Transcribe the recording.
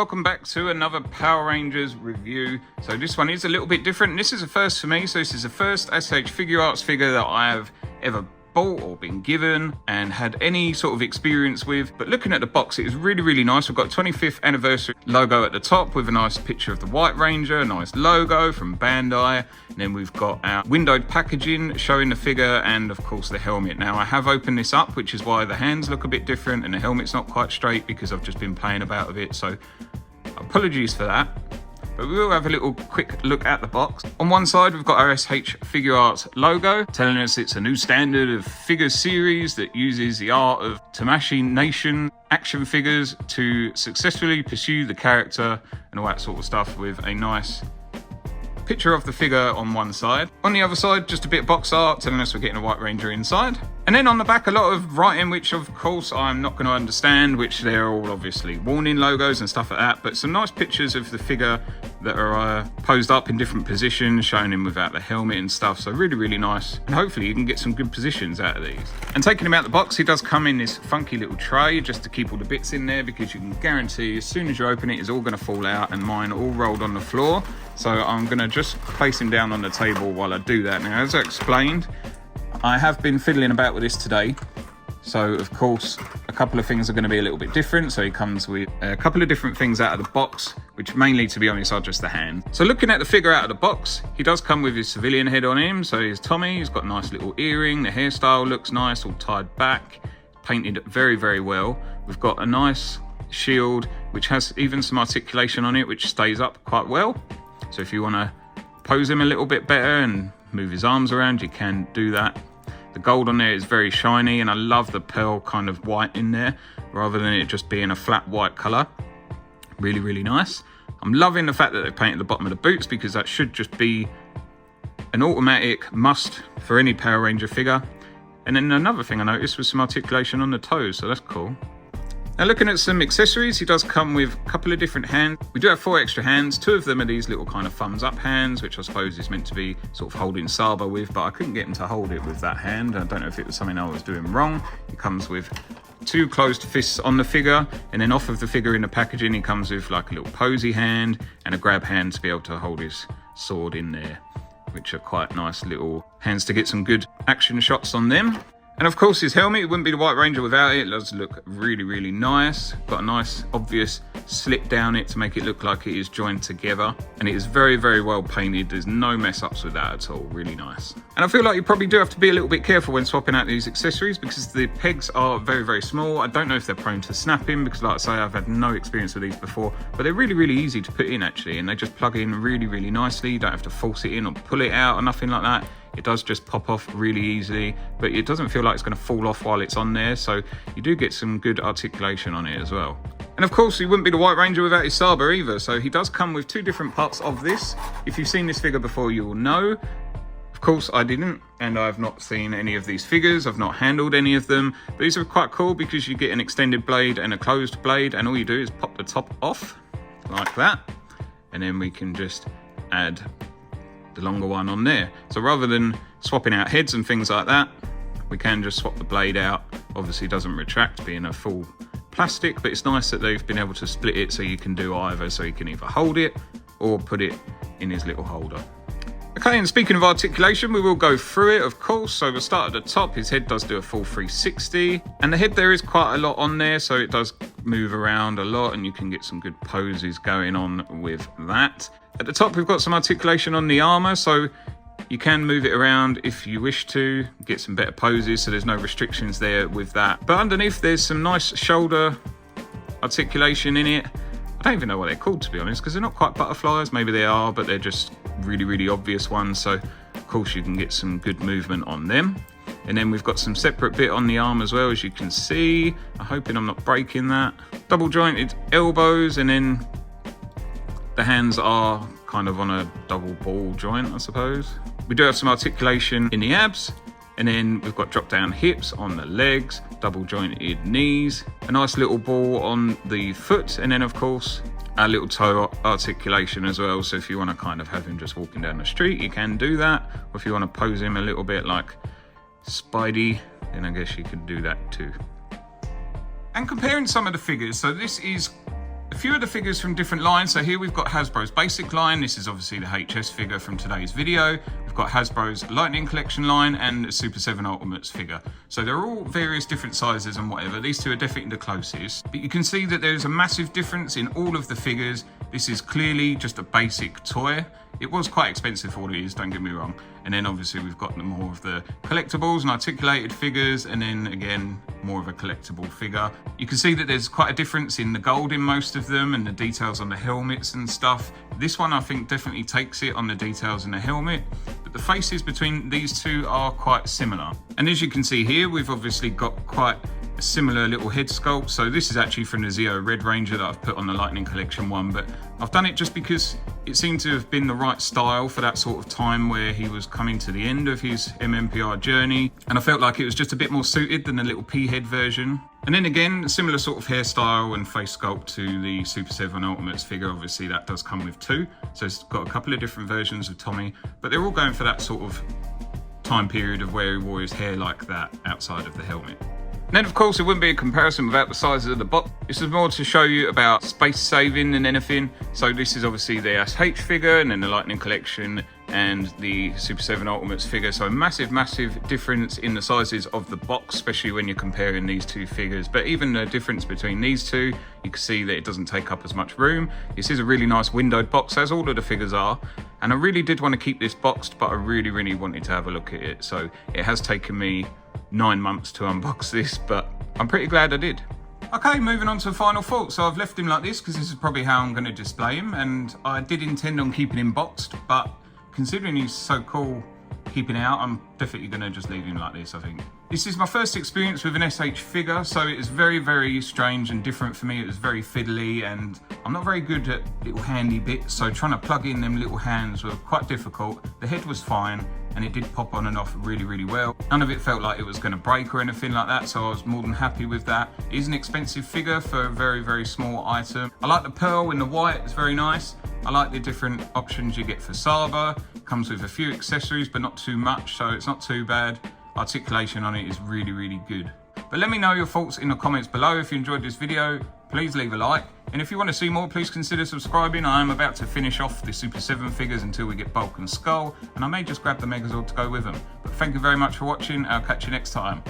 welcome back to another Power Rangers review. So this one is a little bit different. This is a first for me, so this is the first SHFiguarts figure that I have ever bought or been given and had any sort of experience with. But looking at the box, it is really nice. We've got 25th anniversary logo at the top with a nice picture of the White Ranger, a nice logo from Bandai, and then we've got our windowed packaging showing the figure and of course the helmet. Now I have opened this up, which is why the hands look a bit different and the helmet's not quite straight because I've just been playing about with it, so apologies for that. But we will have a little quick look at the box. On one side, we've got our SHFiguarts logo, telling us it's a new standard of figure series that uses the art of Tamashii Nation action figures to successfully pursue the character and all that sort of stuff, with a nice picture of the figure on one side. On the other side, just a bit of box art telling us we're getting a White Ranger inside. And then on the back, a lot of writing, which of course I'm not going to understand, which they're all obviously warning logos and stuff like that, but some nice pictures of the figure that are posed up in different positions, showing him without the helmet and stuff. So really nice, and hopefully you can get some good positions out of these. And taking him out the box, he does come in this funky little tray just to keep all the bits in there, because you can guarantee as soon as you open it, it's all going to fall out, and mine all rolled on the floor. So I'm going to just place him down on the table while I do that. Now, as I explained, I have been fiddling about with this today, so of course a couple of things are going to be a little bit different. So he comes with a couple of different things out of the box, which mainly, to be honest, are just the hand. So looking at the figure out of the box, he does come with his civilian head on him. So he's Tommy, he's got a nice little earring, the hairstyle looks nice, all tied back, painted very well. We've got a nice shield which has even some articulation on it, which stays up quite well. So if you want to pose him a little bit better and move his arms around, you can do that. The gold on there is very shiny, and I love the pearl kind of white in there rather than it just being a flat white color. Really nice. I'm loving the fact that they've painted the bottom of the boots, because that should just be an automatic must for any Power Ranger figure. And then another thing I noticed was some articulation on the toes, so that's cool. Now looking at some accessories, he does come with a couple of different hands. We do have 4 extra hands. 2 of them are these little kind of thumbs up hands, which I suppose is meant to be sort of holding Saba with, but I couldn't get him to hold it with that hand. I don't know if it was something I was doing wrong. He comes with 2 closed fists on the figure, and then off of the figure in the packaging, he comes with like a little posy hand and a grab hand to be able to hold his sword in there, which are quite nice little hands to get some good action shots on them. And of course his helmet, it wouldn't be the White Ranger without it. It does look really nice. Got a nice obvious slit down it to make it look like it is joined together. And it is very well painted. There's no mess ups with that at all. Really nice. And I feel like you probably do have to be a little bit careful when swapping out these accessories, because the pegs are very small. I don't know if they're prone to snapping, because like I say, I've had no experience with these before, but they're really easy to put in actually. And they just plug in really nicely. You don't have to force it in or pull it out or nothing like that. It does just pop off really easily, but it doesn't feel like it's going to fall off while it's on there, so you do get some good articulation on it as well. And of course, he wouldn't be the White Ranger without his Saba either, so he does come with 2 different parts of this. If you've seen this figure before, you will know. Of course, I didn't, and I've not seen any of these figures. I've not handled any of them, but these are quite cool because you get an extended blade and a closed blade, and all you do is pop the top off like that, and then we can just add the longer one on there. So rather than swapping out heads and things like that, we can just swap the blade out. Obviously it doesn't retract being a full plastic, but it's nice that they've been able to split it so you can do either. So you can either hold it or put it in his little holder. Okay, and speaking of articulation, we will go through it, of course. So we'll start at the top. His head does do a full 360, and the head there is quite a lot on there, so it does move around a lot, and you can get some good poses going on with that. At the top, we've got some articulation on the armor, so you can move it around if you wish to, get some better poses, so there's no restrictions there with that. But underneath, there's some nice shoulder articulation in it. I don't even know what they're called, to be honest, because they're not quite butterflies. Maybe they are, but they're just really obvious ones, so of course you can get some good movement on them. And then we've got some separate bit on the arm as well, as you can see. I'm hoping I'm not breaking that. Double jointed elbows, and then the hands are kind of on a double ball joint, I suppose. We do have some articulation in the abs, and then we've got drop down hips on the legs, double jointed knees, a nice little ball on the foot, and then of course our little toe articulation as well. So if you want to kind of have him just walking down the street, you can do that. Or if you want to pose him a little bit like Spidey, then I guess you could do that too. And comparing some of the figures, so this is A few of the figures from different lines. So here we've got Hasbro's basic line. This is obviously the HS figure from today's video. We've got Hasbro's Lightning Collection line and a Super7 Ultimates figure. So they're all various different sizes and whatever. These two are definitely the closest. But you can see that there's a massive difference in all of the figures. This is clearly just a basic toy. It was quite expensive for what it is, don't get me wrong. And then obviously we've got more of the collectibles and articulated figures, and then again, more of a collectible figure. You can see that there's quite a difference in the gold in most of them and the details on the helmets and stuff. This one I think definitely takes it on the details in the helmet, but the faces between these two are quite similar. And as you can see here, we've obviously got quite a similar little head sculpt. So this is actually from the Zeo Red Ranger that I've put on the Lightning Collection one, but I've done it just because it seemed to have been the right style for that sort of time where he was coming to the end of his MMPR journey, and I felt like it was just a bit more suited than the little P-head version. And then again, a similar sort of hairstyle and face sculpt to the Super7 Ultimates figure. Obviously that does come with two, so it's got a couple of different versions of Tommy, but they're all going for that sort of time period of where he wore his hair like that outside of the helmet. And then of course it wouldn't be a comparison without the sizes of the box. This is more to show you about space saving than anything. So this is obviously the SH figure, and then the Lightning Collection and the Super7 Ultimates figure. So massive difference in the sizes of the box, especially when you're comparing these two figures. But even the difference between these two, you can see that it doesn't take up as much room. This is a really nice windowed box, as all of the figures are. And I really did want to keep this boxed, but I really wanted to have a look at it. So it has taken me 9 months to unbox this, but I'm pretty glad I did. Okay, moving on to the final thoughts. So I've left him like this because this is probably how I'm going to display him, and I did intend on keeping him boxed, but considering he's so cool keeping out, I'm definitely going to just leave him like this, I think. This is my first experience with an SH figure, so it was very strange and different for me. It was very fiddly, and I'm not very good at little handy bits, so trying to plug in them little hands were quite difficult. The head was fine, and it did pop on and off really well. None of it felt like it was going to break or anything like that, so I was more than happy with that. It is an expensive figure for a very small item. I like the pearl in the white, it's very nice. I like the different options you get for Saba. It comes with a few accessories, but not too much, so it's not too bad. Articulation on it is really good. But let me know your thoughts in the comments below. If you enjoyed this video, please leave a like. And if you want to see more, please consider subscribing. I am about to finish off the Super 7 figures until we get Bulk and Skull, and I may just grab the Megazord to go with them. But thank you very much for watching. I'll catch you next time.